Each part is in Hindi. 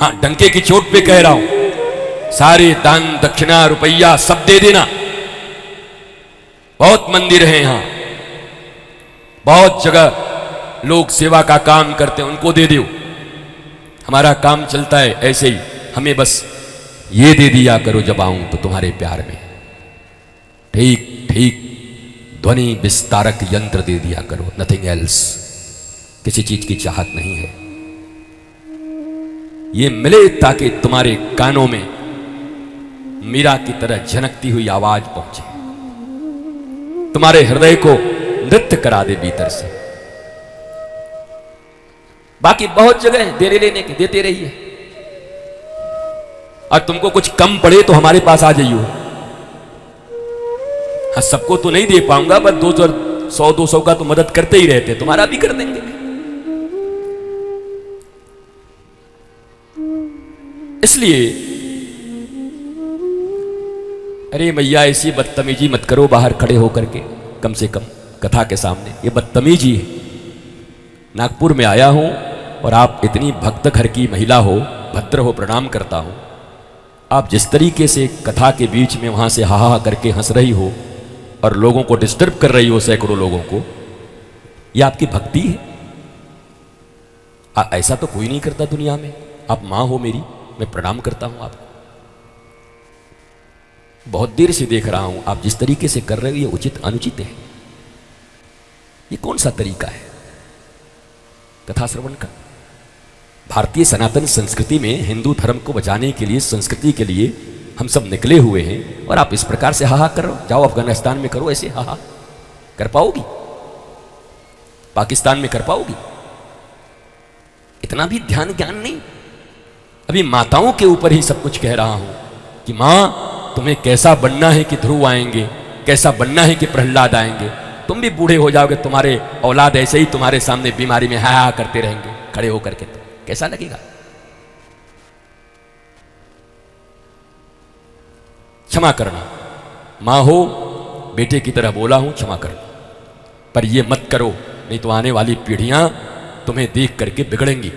हाँ, डंके की चोट पे कह रहा हूं, सारे दान दक्षिणा रुपया सब दे देना। बहुत मंदिर हैं यहां, बहुत जगह लोग सेवा का काम करते हैं, उनको दे दो। हमारा काम चलता है ऐसे ही, हमें बस ये दे दिया करो जब आऊं तो तुम्हारे प्यार में। ठीक ठीक, ध्वनि विस्तारक यंत्र दे दिया करो, नथिंग एल्स। किसी चीज की चाहत नहीं है, ये मिले ताकि तुम्हारे कानों में मीरा की तरह झनकती हुई आवाज पहुंचे, तुम्हारे हृदय को नृत्य करा दे भीतर से। बाकी बहुत जगह है देने लेने के, देते रहिए। और तुमको कुछ कम पड़े तो हमारे पास आ जाइयो। हाँ, सबको तो नहीं दे पाऊंगा, पर 100-200 का तो मदद करते ही रहते, तुम्हारा भी कर देंगे। इसलिए अरे मैया ऐसी बदतमीजी मत करो बाहर खड़े होकर के, कम से कम कथा के सामने। ये बदतमीजी है। नागपुर में आया हूं और आप इतनी भक्त घर की महिला हो, भद्र हो, प्रणाम करता हूं। आप जिस तरीके से कथा के बीच में वहां से हा हा करके हंस रही हो और लोगों को डिस्टर्ब कर रही हो, सैकड़ों लोगों को, यह आपकी भक्ति है? ऐसा तो कोई नहीं करता दुनिया में। आप मां हो मेरी, मैं प्रणाम करता हूं आपको। बहुत देर से देख रहा हूं आप जिस तरीके से कर रहे हो, ये उचित अनुचित है? ये कौन सा तरीका है कथा श्रवण का? भारतीय सनातन संस्कृति में हिंदू धर्म को बचाने के लिए, संस्कृति के लिए हम सब निकले हुए हैं, और आप इस प्रकार से हाहा कर रहे हो। जाओ अफगानिस्तान में करो ऐसे हाहा। कर पाओगी? पाकिस्तान में कर पाओगी? इतना भी ध्यान ज्ञान नहीं। अभी माताओं के ऊपर ही सब कुछ कह रहा हूं कि मां, तुम्हें कैसा बनना है कि ध्रुव आएंगे, कैसा बनना है कि प्रहलाद आएंगे। तुम भी बूढ़े हो जाओगे, तुम्हारे औलाद ऐसे ही तुम्हारे सामने बीमारी में हा करते रहेंगे खड़े होकर के, तो कैसा लगेगा? क्षमा करना, मां हो, बेटे की तरह बोला हूं, क्षमा करना। पर यह मत करो, नहीं तो आने वाली पीढ़ियां तुम्हें देख करके बिगड़ेंगी।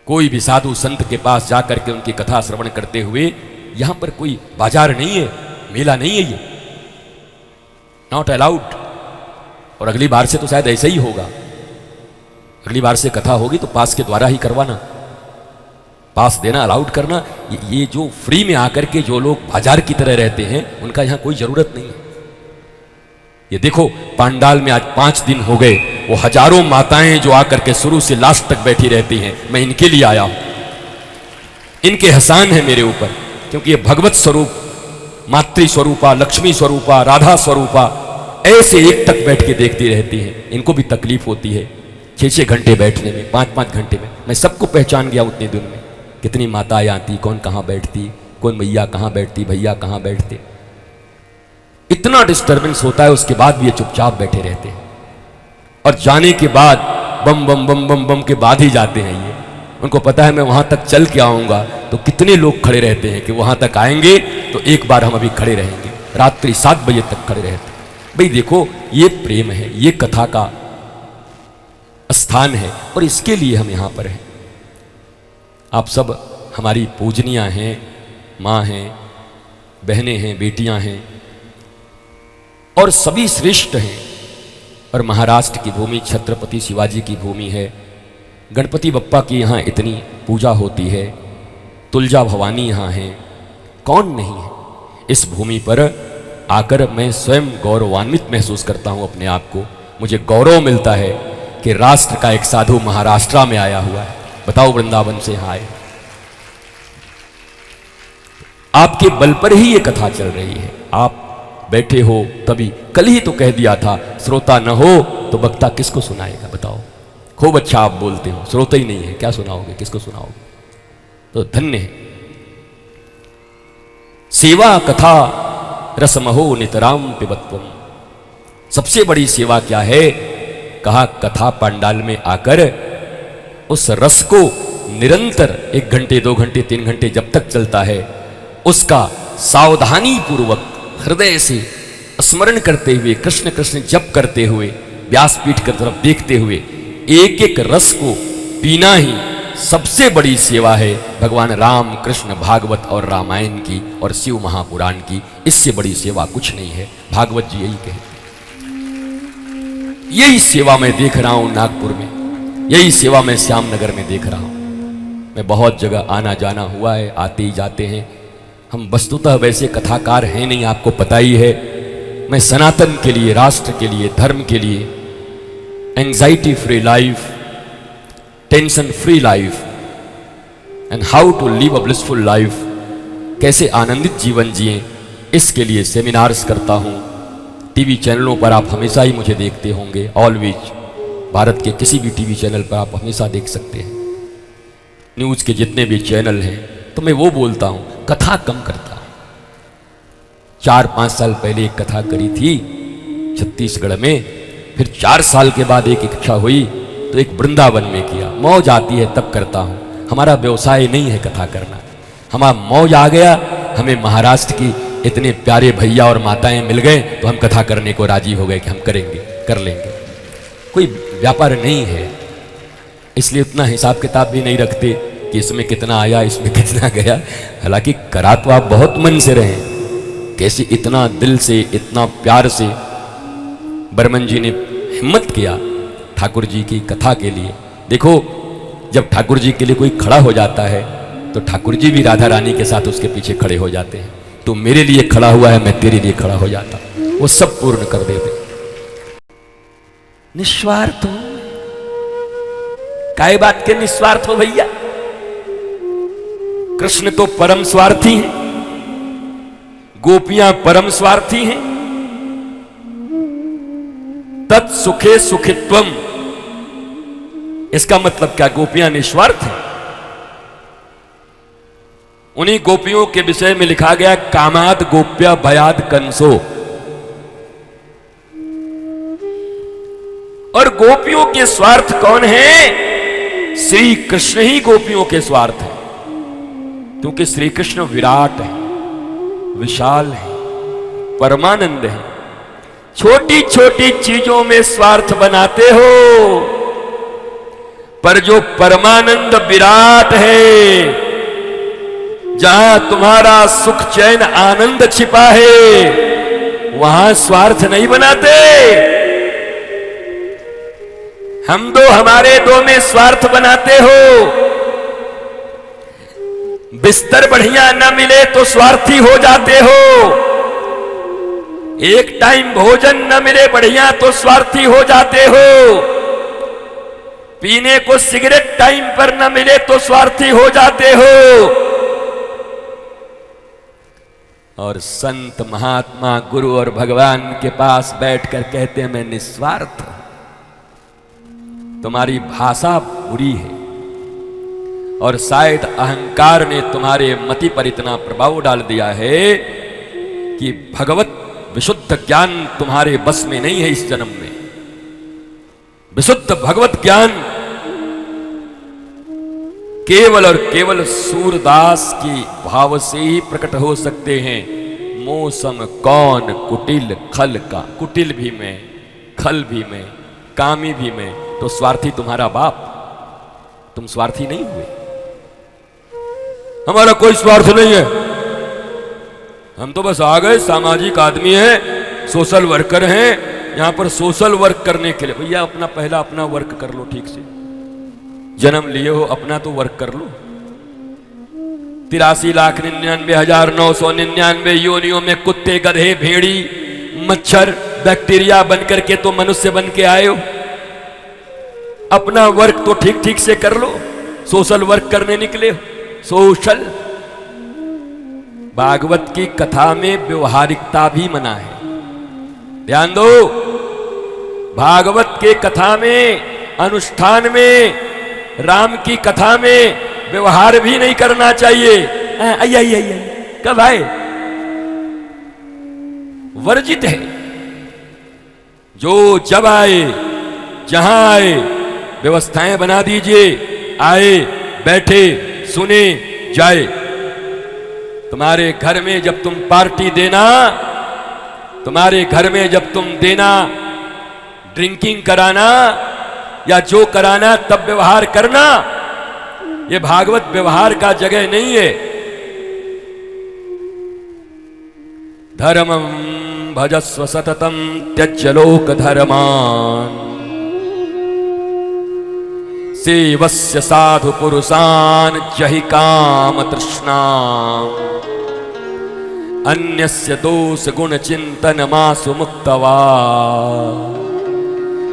कोई भी साधु संत के पास जाकर के उनकी कथा श्रवण करते हुए, यहां पर कोई बाजार नहीं है, मेला नहीं है, ये नॉट अलाउड। और अगली बार से तो शायद ऐसा ही होगा। अगली बार से कथा होगी तो पास के द्वारा ही करवाना, पास देना, अलाउड करना। ये जो फ्री में आकर के जो लोग बाजार की तरह रहते हैं, उनका यहां कोई जरूरत नहीं है। ये देखो, पांडाल में आज 5 दिन हो गए, वो हजारों माताएं जो आकर के शुरू से लास्ट तक बैठी रहती हैं, मैं इनके लिए आया हूं। इनके एहसान है मेरे ऊपर, क्योंकि ये भगवत स्वरूप, मातृ स्वरूपा, लक्ष्मी स्वरूपा, राधा स्वरूपा ऐसे एक तक बैठ के देखती रहती हैं। इनको भी तकलीफ होती है 6-6 घंटे बैठने में, 5-5 घंटे में। मैं सबको पहचान गया उतने दिन में, कितनी माताएं आती, कौन कहाँ बैठती, कौन मैया कहाँ बैठती, भैया कहाँ बैठते। इतना डिस्टर्बेंस होता है, उसके बाद भी ये चुपचाप बैठे रहते हैं। और जाने के बाद बम बम बम बम बम के बाद ही जाते हैं ये। उनको पता है मैं वहां तक चल के आऊंगा तो कितने लोग खड़े रहते हैं कि वहां तक आएंगे तो एक बार हम अभी खड़े रहेंगे, रात्रि 7 बजे तक खड़े रहते हैं। भाई देखो, ये प्रेम है, ये कथा का स्थान है, और इसके लिए हम यहां पर हैं। आप सब हमारी पूजनियां हैं, माँ हैं, बहनें हैं, बेटियां हैं, और सभी श्रेष्ठ हैं। और महाराष्ट्र की भूमि छत्रपति शिवाजी की भूमि है। गणपति बप्पा की यहाँ इतनी पूजा होती है, तुलजा भवानी यहाँ हैं, कौन नहीं है? इस भूमि पर आकर मैं स्वयं गौरवान्वित महसूस करता हूँ अपने आप को। मुझे गौरव मिलता है कि राष्ट्र का एक साधु महाराष्ट्र में आया हुआ है। बताओ, वृंदावन से यहाँ आए। आपके बल पर ही ये कथा चल रही है। आप बैठे हो तभी। कल ही तो कह दिया था, श्रोता न हो तो वक्ता किसको सुनाएगा? बताओ, खूब अच्छा आप बोलते हो, श्रोता ही नहीं है, क्या सुनाओगे, किसको सुनाओगे? तो धन्य है। सेवा कथा रसमहो नितराम पिबत्वम। सबसे बड़ी सेवा क्या है? कहा, कथा पंडाल में आकर उस रस को निरंतर 1 घंटे 2 घंटे 3 घंटे जब तक चलता है, उसका सावधानी पूर्वक हृदय से स्मरण करते हुए, कृष्ण कृष्ण जप करते हुए, व्यासपीठ की तरफ देखते हुए, एक एक रस को पीना ही सबसे बड़ी सेवा है भगवान राम कृष्ण भागवत और रामायण की और शिव महापुराण की। इससे बड़ी सेवा कुछ नहीं है। भागवत जी यही कहते, यही सेवा मैं देख रहा हूं नागपुर में, यही सेवा मैं श्यामनगर में देख रहा हूं। मैं बहुत जगह आना जाना हुआ है, आते ही जाते हैं। हम वस्तुतः वैसे कथाकार हैं नहीं, आपको पता ही है। मैं सनातन के लिए, राष्ट्र के लिए, धर्म के लिए, anxiety free life, tension free life and how to live a blissful life, कैसे आनंदित जीवन जिएं, इसके लिए सेमिनार्स करता हूं। टीवी चैनलों पर आप हमेशा ही मुझे देखते होंगे, ऑलवेज। भारत के किसी भी टीवी चैनल पर आप हमेशा देख सकते हैं। न्यूज़ के जितने भी चैनल हैं, तो मैं वो बोलता हूं, कथा कम करता हूं। 4-5 साल पहले एक कथा करी थी छत्तीसगढ़ में, फिर 4 साल के बाद एक इच्छा हुई तो एक वृंदावन में किया। मौज आती है तब करता हूं। हमारा व्यवसाय नहीं है कथा करना, हमारा मौज आ गया। हमें महाराष्ट्र की इतने प्यारे भैया और माताएं मिल गए तो हम कथा करने को राजी हो गए कि हम करेंगे, कर लेंगे। कोई व्यापार नहीं है, इसलिए उतना हिसाब किताब भी नहीं रखते कि इसमें कितना आया, इसमें कितना गया। हालांकि करा तो आप बहुत मन से रहे, कैसे इतना दिल से, इतना प्यार से बर्मन जी ने हिम्मत किया ठाकुर जी की कथा के लिए। देखो, जब ठाकुर जी के लिए कोई खड़ा हो जाता है तो ठाकुर जी भी राधा रानी के साथ उसके पीछे खड़े हो जाते हैं। तो मेरे लिए खड़ा हुआ है, मैं तेरे लिए खड़ा हो जाता, वो सब पूर्ण कर देते। निस्वार्थ हो, काय बात के निस्वार्थ हो भैया? कृष्ण तो परम स्वार्थी हैं, गोपियां परम स्वार्थी हैं। तत्सुखे सुखित्वम, इसका मतलब क्या? गोपियां निस्वार्थ हैं। उन्हीं गोपियों के विषय में लिखा गया, कामाद गोप्या भयाद कंसो। और गोपियों के स्वार्थ कौन है? श्री कृष्ण ही गोपियों के स्वार्थ है, क्योंकि श्री कृष्ण विराट है, विशाल है, परमानंद है। छोटी छोटी चीजों में स्वार्थ बनाते हो, पर जो परमानंद विराट है, जहां तुम्हारा सुख चैन आनंद छिपा है, वहां स्वार्थ नहीं बनाते। हम दो हमारे दो में स्वार्थ बनाते हो। बिस्तर बढ़िया न मिले तो स्वार्थी हो जाते हो, एक टाइम भोजन न मिले बढ़िया तो स्वार्थी हो जाते हो, पीने को सिगरेट टाइम पर न मिले तो स्वार्थी हो जाते हो। और संत महात्मा गुरु और भगवान के पास बैठकर कहते हैं, मैं निस्वार्थ हूं। तुम्हारी भाषा बुरी है और शायद अहंकार ने तुम्हारे मति पर इतना प्रभाव डाल दिया है कि भगवत विशुद्ध ज्ञान तुम्हारे बस में नहीं है इस जन्म में। विशुद्ध भगवत ज्ञान केवल और केवल सूरदास की भाव से ही प्रकट हो सकते हैं। मौसम कौन कुटिल खल का, कुटिल भी मैं, खल भी मैं, कामी भी मैं। तो स्वार्थी तुम्हारा बाप, तुम स्वार्थी नहीं हुए। हमारा कोई स्वार्थ नहीं है, हम तो बस आ गए, सामाजिक आदमी हैं, सोशल वर्कर हैं, यहां पर सोशल वर्क करने के लिए। भैया अपना पहला अपना वर्क कर लो ठीक से, जन्म लिए हो अपना तो वर्क कर लो। 83,99,999 योनियों में कुत्ते, गधे, भेड़ी, मच्छर, बैक्टीरिया बनकर के तो मनुष्य बन के आए हो। अपना वर्क तो ठीक ठीक से कर लो। सोशल वर्क करने निकले हो, सोशल। भागवत की कथा में व्यवहारिकता भी मना है, ध्यान दो। भागवत के कथा में, अनुष्ठान में, राम की कथा में व्यवहार भी नहीं करना चाहिए। आई कब आए? वर्जित है। जो जब आए, जहां आए, व्यवस्थाएं बना दीजिए, आए, बैठे, सुने, जाए। तुम्हारे घर में जब तुम पार्टी देना, तुम्हारे घर में जब तुम देना, ड्रिंकिंग कराना या जो कराना, तब व्यवहार करना। ये भागवत व्यवहार का जगह नहीं है। धर्मं भजस्व सततं त्यज्य लोक धर्मान् सेवस्य साधु पुरुषान् जहि काम तृष्णाम् अन्यस्य दोष गुण चिंतन मासु मुक्तवा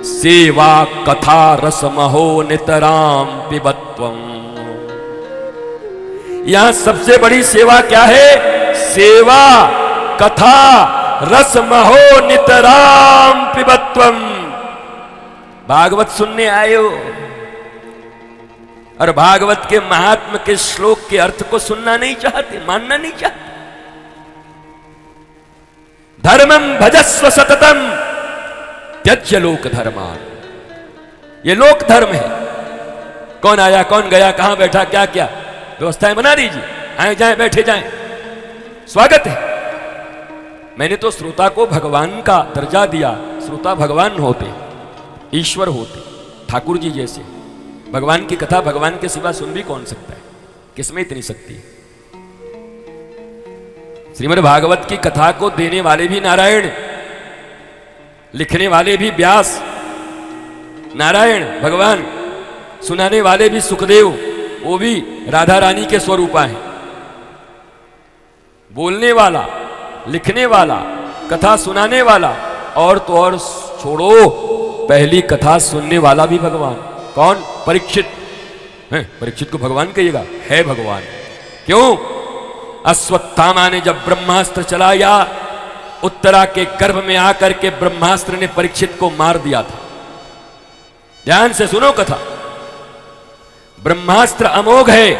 सेवा कथा रस महो नितराम पिबत्वम। यहां सबसे बड़ी सेवा क्या है? सेवा कथा रस महो नितराम पिबत्वम। भागवत सुनने आए हो और भागवत के महात्म के श्लोक के अर्थ को सुनना नहीं चाहते, मानना नहीं चाहते। धर्मं भजस्व सततम त्यज्य लोक धर्मान। ये लोक धर्म है। कौन आया, कौन गया, कहां बैठा, क्या क्या, व्यवस्थाएं बना दीजिए, आए जाएं बैठे जाएं, स्वागत है। मैंने तो श्रोता को भगवान का दर्जा दिया। श्रोता भगवान होते, ईश्वर होते, ठाकुर जी जैसे। भगवान की कथा भगवान के सिवा सुन भी कौन सकता है? किसमें इतनी शक्ति है? श्रीमद् भागवत की कथा को देने वाले भी नारायण, लिखने वाले भी व्यास नारायण भगवान, सुनाने वाले भी सुखदेव, वो भी राधा रानी के स्वरूपा हैं। बोलने वाला, लिखने वाला, कथा सुनाने वाला, और तो और छोड़ो, पहली कथा सुनने वाला भी भगवान। कौन? परीक्षित है। परीक्षित को भगवान कहिएगा? है भगवान। क्यों? अश्वत्थामा ने जब ब्रह्मास्त्र चलाया, उत्तरा के गर्भ में आकर के ब्रह्मास्त्र ने परीक्षित को मार दिया था। ध्यान से सुनो कथा। ब्रह्मास्त्र अमोघ है।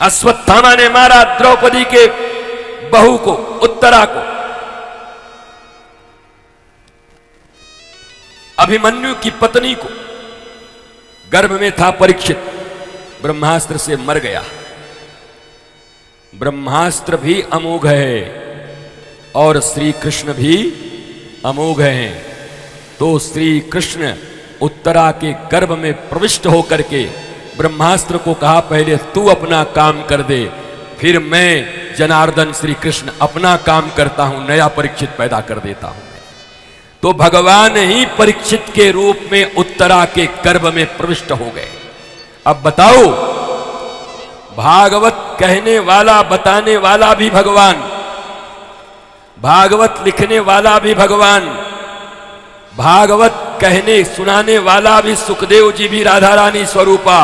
अश्वत्थामा ने मारा द्रौपदी के बहू को, उत्तरा को। अभिमन्यु की पत्नी को, गर्भ में था परीक्षित, ब्रह्मास्त्र से मर गया। ब्रह्मास्त्र भी अमोघ है और श्री कृष्ण भी अमोघ हैं। तो श्री कृष्ण उत्तरा के गर्भ में प्रविष्ट होकर के ब्रह्मास्त्र को कहा, पहले तू अपना काम कर दे, फिर मैं जनार्दन श्री कृष्ण अपना काम करता हूं, नया परीक्षित पैदा कर देता हूं। तो भगवान ही परीक्षित के रूप में उत्तरा के गर्भ में प्रविष्ट हो गए। अब बताओ, भागवत कहने वाला, बताने वाला भी भगवान, भागवत लिखने वाला भी भगवान, भागवत कहने सुनाने वाला भी सुखदेव जी भी राधा रानी स्वरूपा,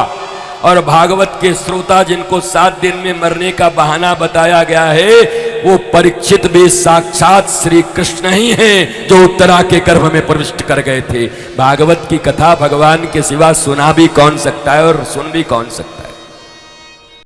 और भागवत के श्रोता जिनको 7 दिन में मरने का बहाना बताया गया है, वो परीक्षित भी साक्षात श्री कृष्ण ही हैं, जो उत्तरा के गर्भ में प्रविष्ट कर गए थे। भागवत की कथा भगवान के सिवा सुना भी कौन सकता है और सुन भी कौन सकता है?